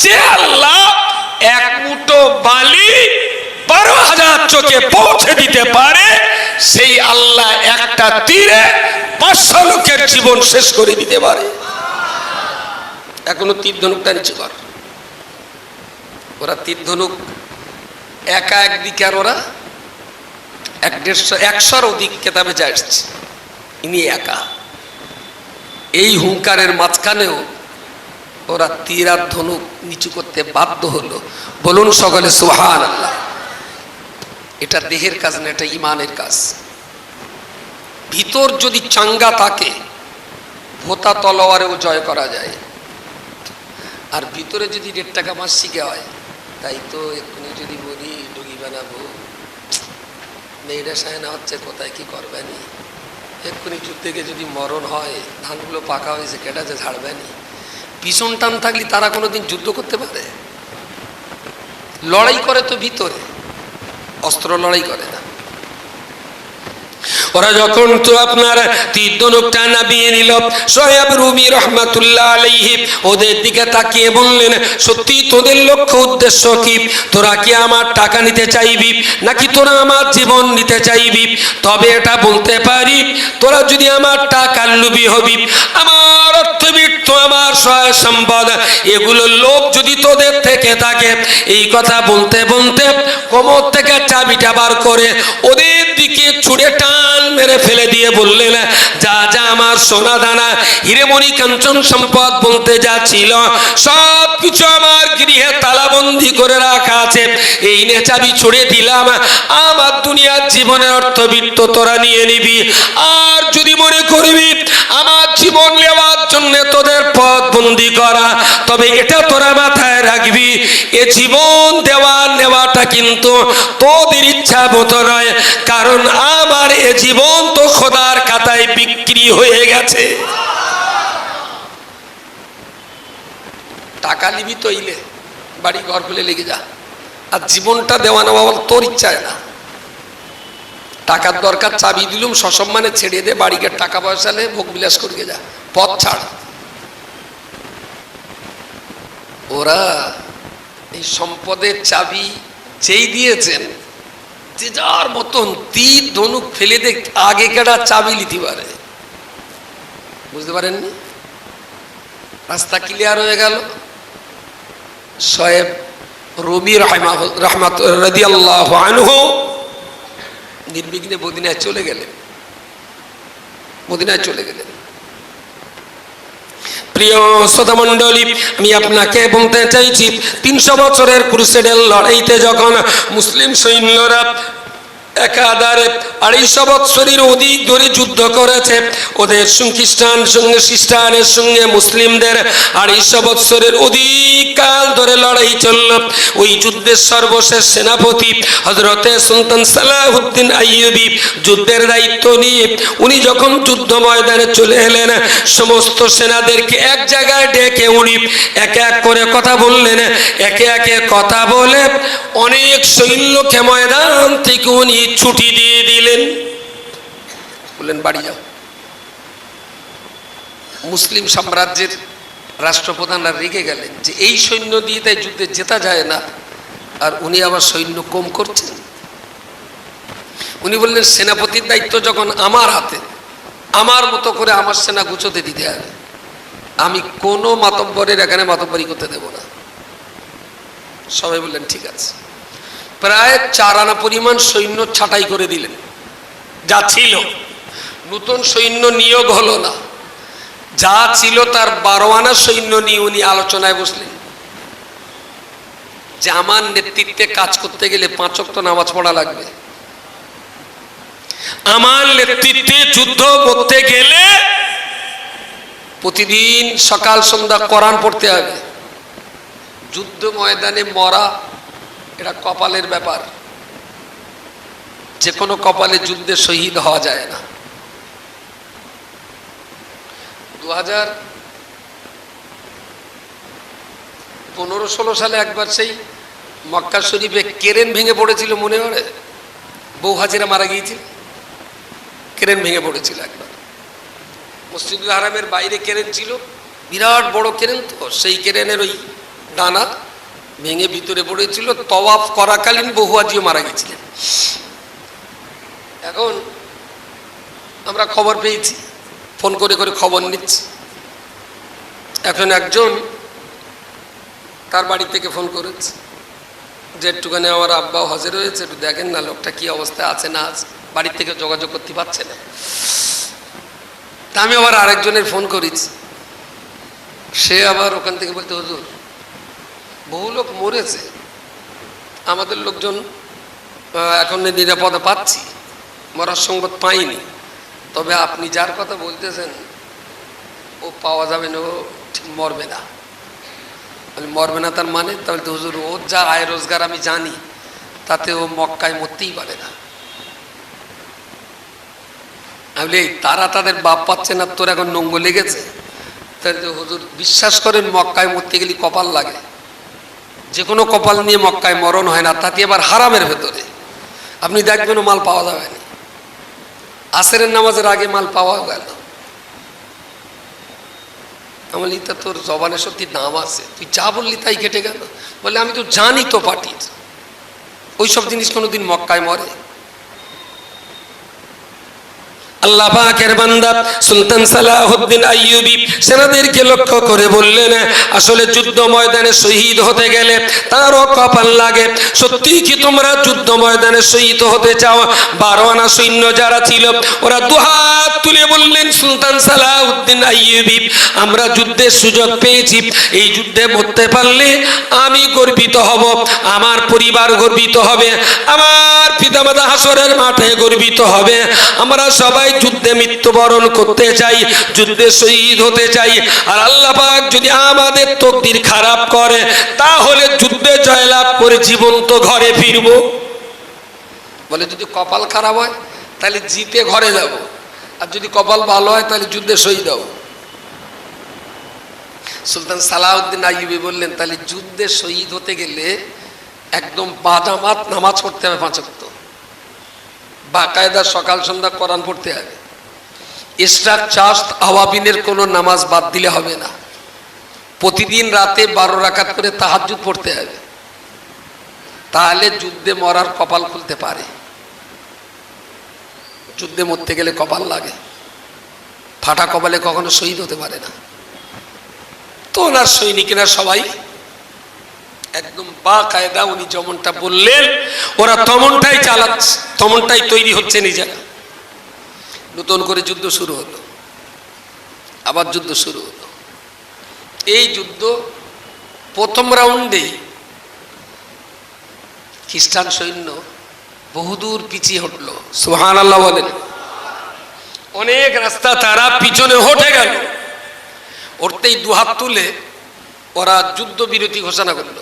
যে আল্লাহ এক মুঠো বালি 12,000 চোখে পৌঁছে দিতে পারে, সেই আল্লাহ একটা তীরে 500 লোকের জীবন শেষ করে দিতে পারে। এখনো তীর ধনুকটা নিচে কর। ওরা তীর ধনুক একা একদিকে, আর ওরা 150-100 অধিক কেতাবে যা এসছে, ইনি একা। এই হুঙ্কারের মাঝখানেও ওরা তীর আর ধনুক নিচু করতে বাধ্য হলো। বলুন সকলে সুবহানাল্লাহ। এটা দেহের কাজ না, এটা ইমানের কাজ। ভিতর যদি চাঙ্গা থাকে, ভোতা তলোয়ারেও জয় করা যায়। আর ভিতরে যদি 1.5 টাকা মাস শিখে হয়, তাই তো এক্ষুনি যদি বলি ডুগি বানাবো, মেয়েরা সায়না হচ্ছে, কোথায় কি করবেনি, এক্ষুনি যুদ্ধে গিয়ে যদি মরণ হয়, ধানগুলো পাকা হয়েছে, কেটা যে ঝাড়বেনি। ভীষণ টান থাকলে তারা কোনোদিন যুদ্ধ করতে পারে? লড়াই করে তো ভিতরে, অস্ত্র লড়াই করে না। ওরা যখন তো আপনার তীর ধনুকটা নামিয়ে নিল, সোহেব রুমি রহমাতুল্লাহ আলাইহি ওদের দিকে তাকিয়ে বললেন, সত্যি তোদের লক্ষ্য উদ্দেশ্য কি? তোরা কি আমার টাকা নিতে চাইবি, নাকি তোরা আমার জীবন নিতে চাইবি? তবে এটা বলতে পারি, তোরা যদি আমার টাকার লোভী হবি, আমার অর্থবিত্ত, আমার সহায় সম্পদ, এগুলো লোভ যদি তোদের থেকে থাকে, এই কথা বলতে বলতে কোমর থেকে চাবিটা বার করে ওদের দিকে ছুঁড়ে টান মেরে ফেলে দিয়ে বললেন, যা যা আমার সোনা দানা হিরেমণি কাঞ্চন সম্পদ বলতে যা ছিল, সব কিছু আমার গৃহে তালাবন্দি করে রাখা আছে, এই নে চাবি ছুড়ে দিলাম। আমার দুনিয়ার জীবনের অর্থবিত্ত তোরা নিয়ে নিবি। আর যদি মনে করবি আমার জীবন নেওয়ার জন্য তোদের পথ বন্দি করা, তবে এটা তোরা মাথায় রাখবি, এ জীবন দেওয়া নেওয়াটা কিন্তু তোদের ইচ্ছা মতো নয়, কারণ আমার এ জীবন তো খোদার খাতায় বিক্রি হয়ে গেছে। টাকা নিবি তো ইলে বাড়ি ঘর খুলে লেগে যা, আর জীবনটা দেওয়া নেওয়া তোর ইচ্ছায় না। টাকার দরকার, চাবি দিলুম, সসম্মানে ছেড়ে দে, বাড়িকে টাকা পয়সা নে, ভোগ বিলাস করে যা, পথ ছাড়। ওরা এই সম্পদের চাবি যেই দিয়েছেন, যে যার মতন তীর ধনুক ফেলে দে, আগে কেটা চাবি লিতে পারে, বুঝতে পারেননি? রাস্তা ক্লিয়ার হয়ে গেল। সোহেব রুমি রহমাত রাদিয়াল্লাহু আনহু নির্বিঘ্নে মদিনায় চলে গেলেন। মদিনায় চলে গেলেন। প্রিয় শ্রোতা মণ্ডলী, আমি আপনাকে বলতে চাইছি, 300 বছরের ক্রুসেডের লড়াইতে যখন মুসলিম সৈন্যরা একাধারে 250 বছরের অধিক ধরে যুদ্ধ করেছে, ওদের খ্রিস্টানের সঙ্গে মুসলিমদের 250 বছরের অধিক কাল ধরে লড়াই চলল। ওই যুদ্ধের সর্বশেষ সেনাপতি হযরতে সুলতান সালাহউদ্দিন আইয়ুবী যুদ্ধের দায়িত্ব নিয়ে উনি যখন যুদ্ধ ময়দানে চলে এলেন, সমস্ত সেনাদেরকে এক জায়গায় ডেকে উনি এক এক করে কথা বললেন। একে একে কথা বলে অনেক সৈন্যকে ময়দান থেকে উনি ছুটি দিয়ে দিলেন, বললেন বাড়ি যাও। মুসলিম সাম্রাজ্যের রাষ্ট্রপ্রধানরা রেগে গেলেন যে এই সৈন্য দিয়ে তাই যুদ্ধে জেতা যায় না, আর উনি আবার সৈন্য কম করছেন। উনি বললেন, সেনাপতির দায়িত্ব যখন আমার হাতে, আমার মতো করে আমার সেনা গুছোতে দিতে হবে, আমি কোনো মাতব্বরের এখানে মাতব্বরি করতে দেব না। সবাই বললেন ঠিক আছে। প্রায় 4 আনা পরিমাণ সৈন্য ছাঁটাই করে দিলেন, যা ছিল। নতুন সৈন্য নিয়োগ হলো না, যা ছিল তার 12 আনা সৈন্য নিয়ে উনি আলোচনায় বসলেন যে আমার নেতৃত্বে কাজ করতে গেলে 5 ওয়াক্ত নামাজ পড়া লাগবে, আমার নেতৃত্বে যুদ্ধ করতে গেলে প্রতিদিন সকাল সন্ধ্যা কোরআন পড়তে হবে। যুদ্ধ ময়দানে মরা এটা কপালের ব্যাপার, যে কোনো কপালে যুদ্ধে শহীদ হওয়া যায় না। 2015-16 সালে একবার সেই মক্কা শরীফে কেরেন ভেঙে পড়েছিল, মনে পড়ে? বউ হাজিরা মারা গিয়েছিল, কেরেন ভেঙে পড়েছিল একবার। মসজিদুল হারামের বাইরে কেরেন ছিল, বিরাট বড় কেরেন, তো সেই কেরেনের ওই ডানা ভেঙে ভিতরে পড়েছিল। তওয়াফ করাকালীন বহু হাজিও মারা গেছিলেন। এখন আমরা খবর পেয়েছি, ফোন করে করে খবর নিচ্ছি। এখন একজন তার বাড়ি থেকে ফোন করেছে যে একটুখানি আমার আব্বা হজে রয়েছে, একটু দেখেন না লোকটা কি অবস্থায় আছে না আছে। বাড়ির থেকে যোগাযোগ করতে পারছে না। তা আমি আবার আরেকজনের ফোন করেছি, সে আবার ওখান থেকে বলতে, হুজুর বহু লোক মরেছে, আমাদের লোকজন এখন নিরাপদে পাচ্ছি, মরার সংবাদ পাইনি, তবে আপনি যার কথা বলতেছেন ও পাওয়া যাবে না, ও ঠিক মরবে না। মরবে না তার মানে? তাহলে তো হুজুর ওর যা আয় রোজগার আমি জানি, তাতে ও মক্কায় মরতেই পারে না। আমি তারা তাদের বাপ পাচ্ছে না, তোর এখন নঙ্গ লেগেছে? তাহলে তো হুজুর বিশ্বাস করেন মক্কায় মরতে গেলে কপাল লাগে, যে কোনো কপাল নিয়ে মক্কায় মরণ হয় না, তাতে আবার হারামের ভেতরে। আপনি দেখবেন ও মাল পাওয়া যাবে না, আসরের নামাজের আগে মাল পাওয়া গেল। আমার তা তোর জবানে সত্যি দাম আছে, তুই যা বললি তাই কেটে গেল। বলে আমি তো জানি তো পার্টির ওইসব জিনিস কোনোদিন মক্কায় মরে। আল্লাহ পাকের বান্দা সুলতান সালাহউদ্দিন আইয়ুবী সেনাদেরকে লক্ষ্য করে বললেন, আসলে যুদ্ধ ময়দানে শহীদ হতে গেলে তারও কপাল লাগে। সত্যি কি তোমরা যুদ্ধ ময়দানে শহীদ হতে চাও? 12 আনা সৈন্য যারা ছিল ওরা দুহাত তুলে বললেন, সুলতান সালাহউদ্দিন আইয়ুবী আমরা যুদ্ধের সুযোগ পেয়েছি, এই যুদ্ধে মরতে পারলে আমি গর্বিত হব, আমার পরিবার গর্বিত হবে, আমার পিতামাতা হাসরের মাঠে গর্বিত হবে। আমরা সবাই যুদ্ধে মৃত্যুবরণ করতে চাই, যুদ্ধে শহীদ হতে চাই। আর আল্লাহ পাক যদি আমাদের তকদির খারাপ করে, তাহলে যুদ্ধে জয়লাভ করে জীবন্ত ঘরে ফিরব। বলে যদি কপাল খারাপ হয় তাহলে জিতে ঘরে যাব, আর যদি কপাল ভালো হয় তাহলে যুদ্ধে শহীদ হব। সুলতান সালাহউদ্দিন আইয়ুবী বললেন, তাহলে যুদ্ধে শহীদ হতে গেলে একদম বাদামাত নামাজ পড়তে হবে, 5 ওয়াক্ত বাকায়দা, সকাল সন্ধ্যা কোরআন পড়তে হবে। ইশরাক চাস্ত আওয়াবিনের কোনো নামাজ বাদ দিলে হবে না। প্রতিদিন রাতে 12 রাকাত করে তাহাজ্জুদ পড়তে হবে, তাহলে যুদ্ধে মরার কপাল খুলতে পারে। যুদ্ধে মরতে গেলে কপাল লাগে, ফাটা কপালে কখনো শহীদ হতে পারে না। তো ওনার সৈনিকেরা সবাই একদম বাকায়দা উনি যেমনটা বললেন ওরা তেমনটাই চালাচ্ছে, তেমনটাই তৈরি হচ্ছে নিজেরা। নতুন করে যুদ্ধ শুরু হলো, আবার যুদ্ধ শুরু হলো। এই যুদ্ধ প্রথম রাউন্ডেই খ্রিস্টান সৈন্য বহুদূর পিছিয়ে হটলো। সুবহানাল্লাহ বলেন। অনেক রাস্তা তারা পিছনে হটে গেল। ওরতেই দুহাত তুলে ওরা যুদ্ধ বিরতি ঘোষণা করলো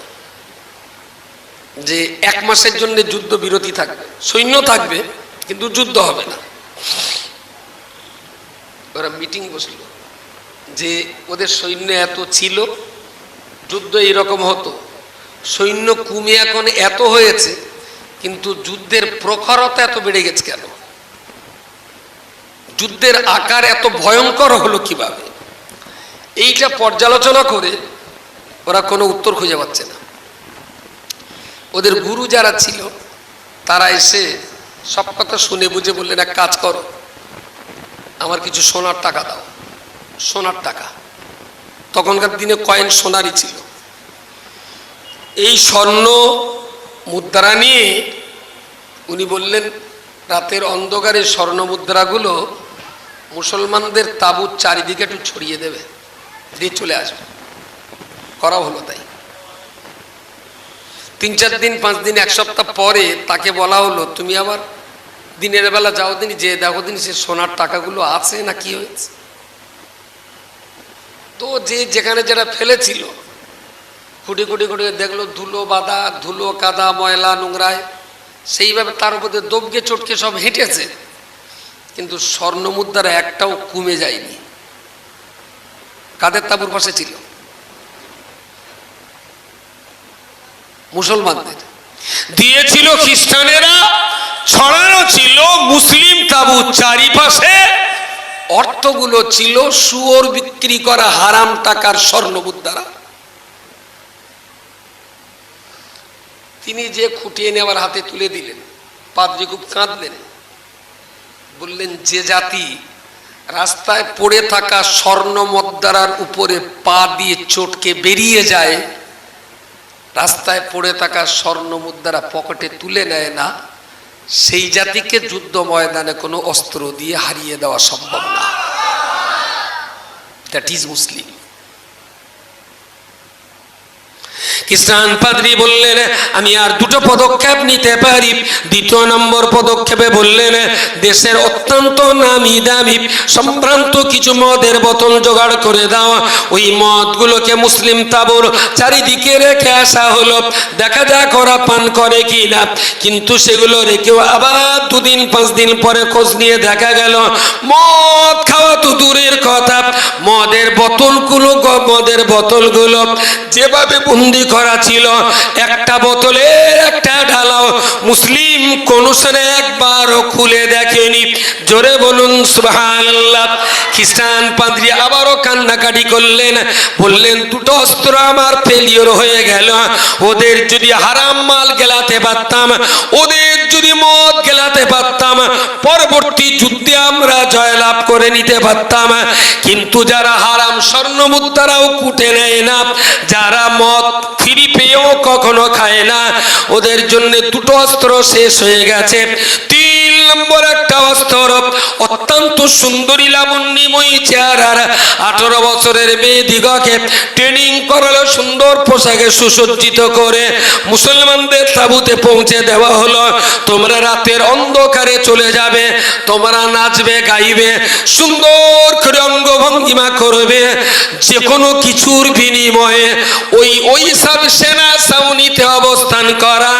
যে 1 মাসের জন্য যুদ্ধ বিরতি থাকবে, সৈন্য থাকবে কিন্তু যুদ্ধ হবে না। ওরা মিটিং বসলো যে ওদের সৈন্য এত ছিল, যুদ্ধ এইরকম হতো, সৈন্য কমে এখন এত হয়েছে, কিন্তু যুদ্ধের প্রখরতা এত বেড়ে গেছে কেন? যুদ্ধের আকার এত ভয়ঙ্কর হলো কিভাবে? এইটা পর্যালোচনা করে ওরা কোনো উত্তর খুঁজে পাচ্ছে না। ওদের গুরু যারা ছিল তারা এসে সব কথা শুনে বুঝে বললেন, এক কাজ করো, আমার কিছু সোনার টাকা দাও। সোনার টাকা, তখনকার দিনে কয়েন সোনারই ছিল। এই স্বর্ণ মুদ্রা নিয়ে উনি বললেন, রাতের অন্ধকারে স্বর্ণ মুদ্রাগুলো মুসলমানদের তাঁবুর চারিদিকে একটু ছড়িয়ে দেবে, দিয়ে চলে আসবে। করা হলো তাই। 3-4 দিন 5 দিন 1 সপ্তাহ পরে তাকে বলা হলো, তুমি আবার দিনের বেলা যাও দিন, যে দেখো দিন সে সোনার টাকাগুলো আছে না কি হয়েছে। তো যে যেখানে যারা ফেলেছিল খুঁটে খুঁটে খুঁটে দেখলো ধুলো বাদা, ধুলো কাদা ময়লা নোংরায়, সেইভাবে তার উপরে দবকে চটকে সব হেঁটেছে, কিন্তু স্বর্ণ মুদ্রা একটাও কমে যায়নি। কাদের তাঁবুর পাশে ছিল? মুসলমানদের। দিয়েছিল খ্রিস্টানেরা, ছড়ানো ছিল মুসলিম তাঁবুর চারিপাশে। অর্থগুলো ছিল শুয়োর বিক্রি করা হারাম টাকার স্বর্ণ মুদ্রা। তিনি যে খুঁটিয়ে নিয়ে আবার হাতে তুলে দিলেন। পাদ্রী খুব কাঁদলেন, বললেন যে জাতি রাস্তায় পড়ে থাকা স্বর্ণ মুদ্রার উপরে পা দিয়ে চটকে বেরিয়ে যায়, রাস্তায় পড়ে থাকা স্বর্ণ মুদ্রা পকেটে তুলে নেয় না, সেই জাতিকে যুদ্ধ ময়দানে কোনো অস্ত্র দিয়ে হারিয়ে দেওয়া সম্ভব না। দ্যাট ইজ মুসলিম। খ্রিস্টান পাদ্রী বললেন আমি আর দুটো পদক্ষেপ নিতে পারি। দ্বিতীয় নম্বর পদক্ষেপে বললেন দেশের অত্যন্ত নামি দামি সম্ভ্রান্ত কিছু মদের বোতল জোগাড় করে দাও, ওই মদগুলোকে মুসলিম তাঁবুর চারিদিকে রেখে আসা হলো, দেখা যাক ওরা পান করে কি না। কিন্তু সেগুলো রেখেও আবার 2 দিন 5 দিন পরে খোঁজ নিয়ে দেখা গেল মদ খাওয়া তো দূরের কথা, মদের বোতলগুলো যেভাবে বন্দি করা ছিল, একটা বোতলের একটা ঢালাও মুসলিম কোন সনে একবারও খুলে দেখেনি। জোরে বলুন সুবহানাল্লাহ। খ্রিস্টান পাদ্রী আবারও কান্নাকাটি করলেন, বললেন দুটো অস্ত্র আমার ফেলিওর হয়ে গেল। ওদের যদি হারাম মাল গেলাতে পারতাম, ওদের যদি মদ গেলাতে পারতাম, পরবর্তী যুদ্ধে আমরা জয়লাভ করে নিতে পারতাম। কিন্তু যারা হারাম স্বর্ণ মুদ্রাও কুটে নেয় না, যারা মদ ফ্রি পেয়েও কখনো খায় না, ওদের জন্য দুটো অস্ত্র শেষ হয়ে গেছে। 3 নম্বর একটা অস্ত্র অত্যন্ত সুন্দরী লাবণ্যময়ী চেহারার 18 বছরের মেয়েদিগকে ট্রেনিং করালো, সুন্দর পোশাকে সুসজ্জিত করে মুসলমানদের তাঁবুতে পৌঁছে দেওয়া হলো। তোমরা রাতের অন্ধকারে চলে যাবে, তোমরা নাচবে গাইবে, সুন্দর করে অঙ্গভঙ্গিমা করবে, যে কোনো কিছুর বিনিময়ে ওই সব সেনা ছাউনিতে অবস্থান করা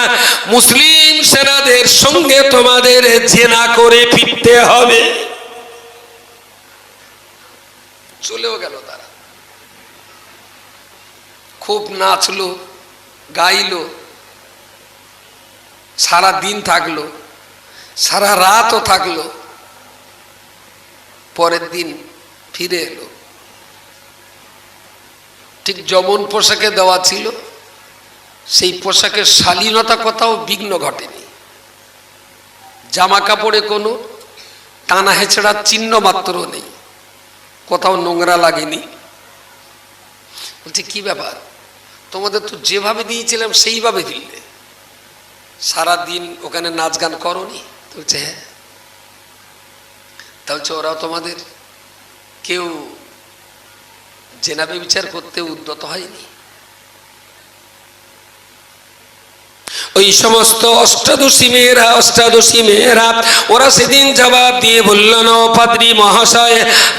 মুসলিম সেনাদের সঙ্গে তোমাদের জেনা করে ফিরতে হবে। চলেও গেল তারা, খুব নাচলো গাইলো, সারা দিন থাকলো, সারা রাতও থাকলো। পরের দিন ফিরে এলো, ঠিক যেমন পোশাকে দেওয়া ছিল সেই পোশাকের শালীনতা কোথাও বিঘ্ন ঘটেনি, জামা কাপড়ে কোনো টানা হেঁচড়ার চিহ্ন মাত্র নেই, কোথাও নোংরা লাগেনি। বলছে কি ব্যাপার, তোমাদের তো যেভাবে দিয়েছিলাম সেইভাবে দিলে, সারাদিন ওখানে নাচ গান করনি? বলছে হ্যাঁ। তাহলে ওরাও তোমাদের কেউ জেনাবে বিচার করতে উদ্যত হয়নি? ওই সমস্ত অষ্টাদশী মেয়েরা ওরা সেদিন জবাব দিয়ে বলল না পাদ্রী মহাশয়,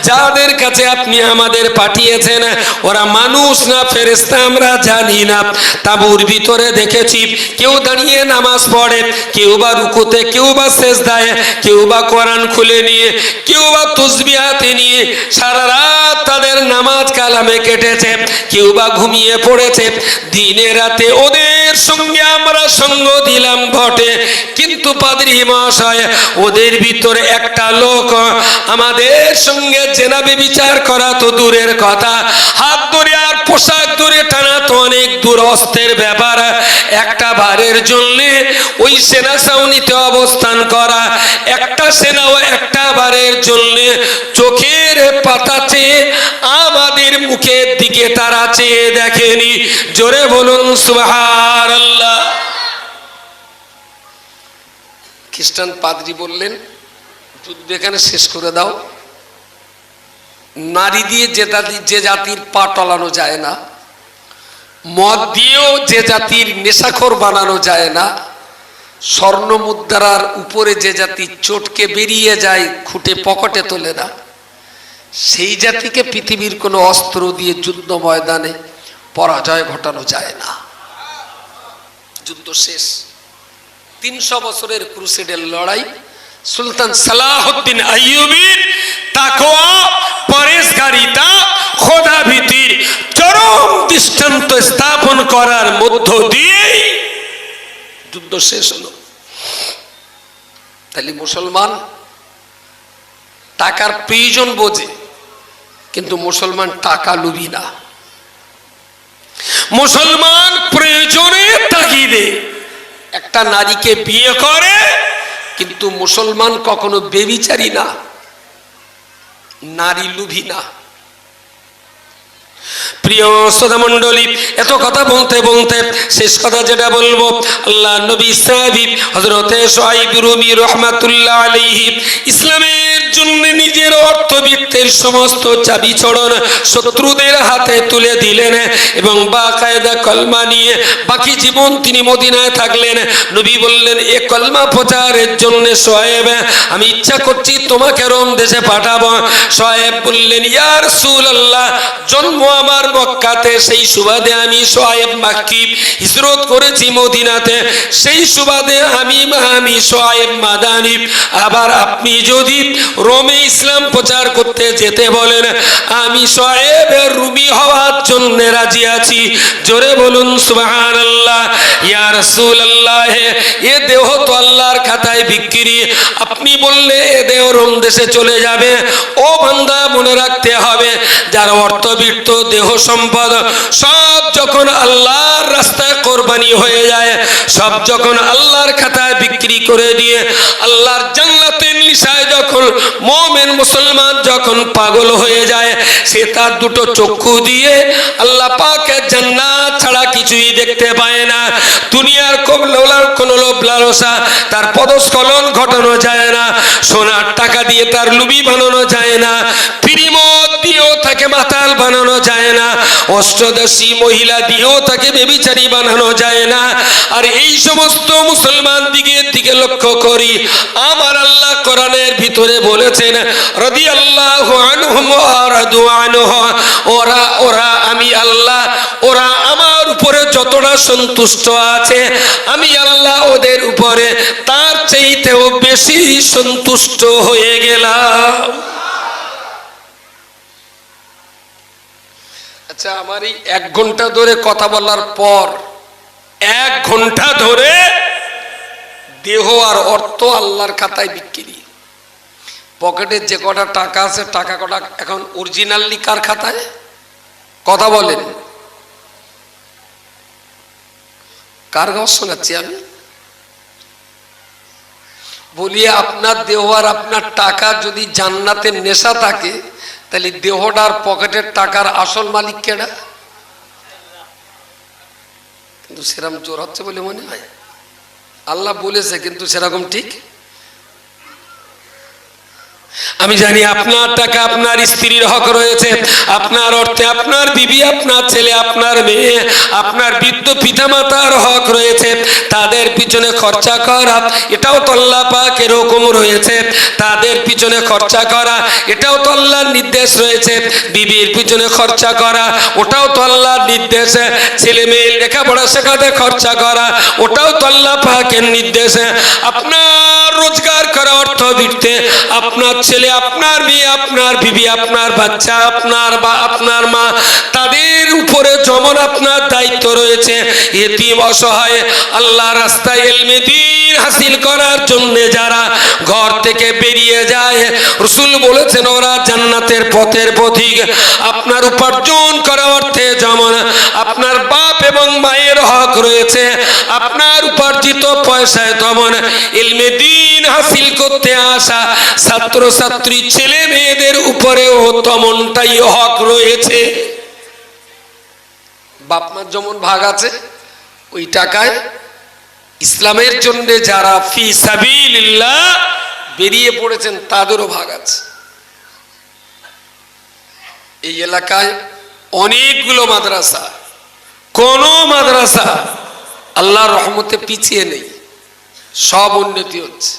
যাদের কাছে আপনি আমাদের পাঠিয়েছেন ওরা মানুষ না ফেরেশতা আমরা জানি না। তাঁবুর ভিতরে দেখেছি কেউ দাঁড়িয়ে নামাজ পড়ে, কেউ বা রুকুতে, কেউ বা সেজদায়, কেউ বা কোরআন খুলে নিয়ে, কেউ বা তাসবিহ হাতে নিয়ে সারা রাত তাদের নামাজ কালামে কেটেছে, কেউ বা ঘুমিয়ে পড়েছে। দিনে রাতে ওদের সঙ্গে আমরা সঙ্গ দিলাম বটে, কিন্তু পাদ্রী মহাশয় ওদের ভিতরে একটা লোক আমাদের সঙ্গে জেনাবে বিচার করা তো দূরের কথা, হাত ধরে আর পোশাক ধরে টানা তো অনেক দূরস্থের ব্যাপার। একটা বারের জন্য ওই সেনা ছাউনিতে অবস্থান করা, একটা সেনাও একটা বারের জন্য চোখের পাতা চেয়ে আমাদের মুখের দিকে তারা চেয়ে দেখেনি। জোরে বলুন সুবহানাল্লাহ। খ্রিস্টান পাদ্রী বললেন যুদ্ধ এখানে শেষ করে দাও। নারী দিয়ে যে জাতির পা টলানো যায় না, মদ দিয়েও যে জাতির নেশাখোর বানানো যায় না, স্বর্ণ মুদ্রার উপরে যে জাতি চটকে বেরিয়ে যায় খুঁটে পকেটে তোলে না, সেই জাতিকে পৃথিবীর কোনো অস্ত্র দিয়ে যুদ্ধ ময়দানে পরাজয় ঘটানো যায় না। যুদ্ধ শেষ। 300 বছরের ক্রুসেডের লড়াই, সুলতান সালাহউদ্দিন আইয়ুবীর তাকওয়া, পরেশগারিতা, খোদাভীতির চরম দৃষ্টান্ত স্থাপন করার মধ্য দিয়ে যুদ্ধ শেষ হলো। তাহলে মুসলমান টাকার প্রয়োজন বোঝে, কিন্তু মুসলমান টাকা লুবি না। মুসলমান প্রয়োজনের তাগিদে একটা নারীকে বিয়ে করে, কিন্তু মুসলমান কখনো বেবিচারী না, নারী লুভী না। প্রিয় শ্রোতা মণ্ডলী, এত কথা বলতে বলতে শেষ কথা যেটা বলবো, আল্লাহ নবী সাহাবী হযরতে শুআইব রুমি রাহমাতুল্লাহ আলাইহি ইসলামের জন্য নিজের অর্থবিত্তের সমস্ত চাবি ছড়ন শত্রুদের হাতে তুলে দিলেন এবং বাকায়দা কলমা নিয়ে বাকি জীবন তিনি মদিনায় থাকলেন। নবী বললেন, এ কলমা প্রচারের জন্য শুআইব, আমি ইচ্ছা করছি তোমাকে রোম দেশে পাঠাবো। শুআইব বললেন, ইয়া রাসূলুল্লাহ, জন্ম আমার মক্কাতে, সেই সুবাদে আমি শুআইব মাক্কি হিজরত করেছি মদিনাতে, সেই সুবাদে আমি শুআইব মাদানী। আবার আপনি যদি রোমে ইসলাম প্রচার করতে যেতে বলেন, আমি শুআইব রুমি হওয়ার জন্য রাজি আছি। জোরে বলুন সুবহানাল্লাহ। ইয়া রাসূলুল্লাহ, এ দেহ তো আল্লাহর খাতায় বিক্রি, আপনি বললে এ দেহ রোম দেশে চলে যাবে। ও বান্দা, মনে রাখতে হবে, যার অর্থবিত্ত দেহ সম্পদ সব যখন আল্লাহর রাস্তায় কোরবানি হয়ে যায়, সব যখন আল্লাহর খাতায় বিক্রি করে দিয়ে আল্লাহর জান্নাতের নিশায় যখন মুমিন মুসলমান যখন পাগল হয়ে যায়, সে তার দুটো চক্ষু দিয়ে আল্লাহ পাকের জান্নাত ছাড়া কিছুই দেখতে পায় না। দুনিয়ার কোনো লোভ লালসা তার পদস্খলন ঘটানো যায় না, সোনার টাকা দিয়ে তার লুবি বানানো যায় না, ফিরিমত দিয়েও তাকে মাতাল বানানো যায় না, অষ্টদশী মহিলা দিয়েও তাকে বেবিচারী বানানো যায় না। আর এই সমস্ত মুসলমান দিকে লক্ষ্য করি, আমার আল্লাহ কোরআনের ভিতরে বলেছেন, রাদিয়াল্লাহু আনহুম ওয়া রাদু আনহু, ওরা আমি আল্লাহ, ওরা আমার উপরে যতটা সন্তুষ্ট আছে, আমি আল্লাহ ওদের উপরে তার চাইতেও বেশি সন্তুষ্ট হয়ে গেলাম। আচ্ছা, আমার এই 1 ঘন্টা ধরে কথা বলার পর 1 ঘন্টা ধরে দেহ আর অর্থ আল্লাহর খাতায় বিক্রি, পকেটে যে কটা টাকা আছে টাকা কটা এখন অরিজিনালি কার খাতায়? কথা বলেন, কার কথা শোনাচ্ছি আমি? বলি, আপনার দেহ আর আপনার টাকা যদি জান্নাতের নেশা থাকে, তাহলে দেহটার পকেটের টাকার আসল মালিক কেডা? কিন্তু সেরকম জোর হচ্ছে বলে মনে হয়। আল্লাহ বলেছে, কিন্তু সেরকম ঠিক আমি জানি। আপনার টাকা আপনার স্ত্রীর হক রয়েছে, আপনার অর্থে আপনার বিবি, আপনার ছেলে, আপনার মেয়ে, আপনার বৃদ্ধ পিতামাতার হক রয়েছে, তাদের পিছনে খরচা করা, এটাও তো আল্লাহ পাকের হুকুম রয়েছে। তাদের পিছনে খরচা করা, এটাও তো আল্লাহর নির্দেশ রয়েছে। বিবির পিছনে খরচা করা, ওটাও তো আল্লাহর নির্দেশ। ছেলে মেয়ে লেখাপড়া শেখাতে খরচা করা, ওটাও তো আল্লাহ পাকের নির্দেশ। আপনার রোজগার করা অর্থ বৃত্তে আপনার ছেলে, আপনার মেয়ে, আপনার বিবি, আপনার বাচ্চা, আপনার মা, তাদের উপরে যেমন আপনার দায়িত্ব রয়েছে। এতিম অসহায় আল্লাহ রাস্তায় ইলমে দ্বীন হাসিল করার জন্য যারা ঘর থেকে বেরিয়ে যায়, রাসূল বলেছেন ওরা জান্নাতের পথের পথিক। আপনার উপার্জন করা অর্থে যেমন আপনার বাপ এবং মায়ের হক রয়েছে, আপনার উপার্জিত পয়সায় তেমন ইলমে দ্বীন হাসিল করতে আসা ছাত্র ছাত্রী ছেলে মেয়েদের উপরেও তেমনটাই হক রয়েছে। বাপ মার যেমন ভাগ আছে, ওই টাকায় ইসলামের জন্য যারা ফি সাবিলিল্লাহ বেরিয়ে পড়েছেন তাদেরও ভাগ আছে। এই এলাকায় অনেকগুলো মাদ্রাসা, কোন মাদ্রাসা আল্লাহর রহমতে পিছিয়ে নেই, সব উন্নতি হচ্ছে।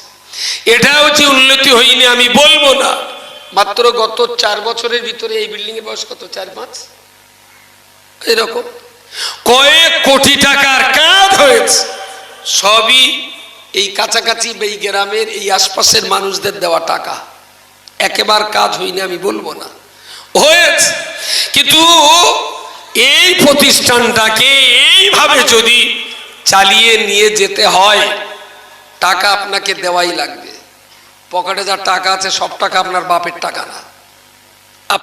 এটাও যে উন্নতি হয়নি আমি বলবো না। মাত্র গত 4 বছরের ভিতরে এই বিল্ডিং এর বয়স কত? 4-5 এরকম কয়েক কোটি টাকার কাজ হয়েছে। সবই এই কাছাকাছি এই গ্রামের এই আশপাশের মানুষদের দেওয়া টাকা। একেবারে কাজ হয়নি আমি বলবো না, হয়েছে। কিন্তু এই প্রতিষ্ঠানটাকে এইভাবে যদি চালিয়ে নিয়ে যেতে হয়, টাকা আপনাকে দেওয়াই লাগবে। পকেটে যা টাকা আছে সব টাকা আপনার বাপের টাকা না।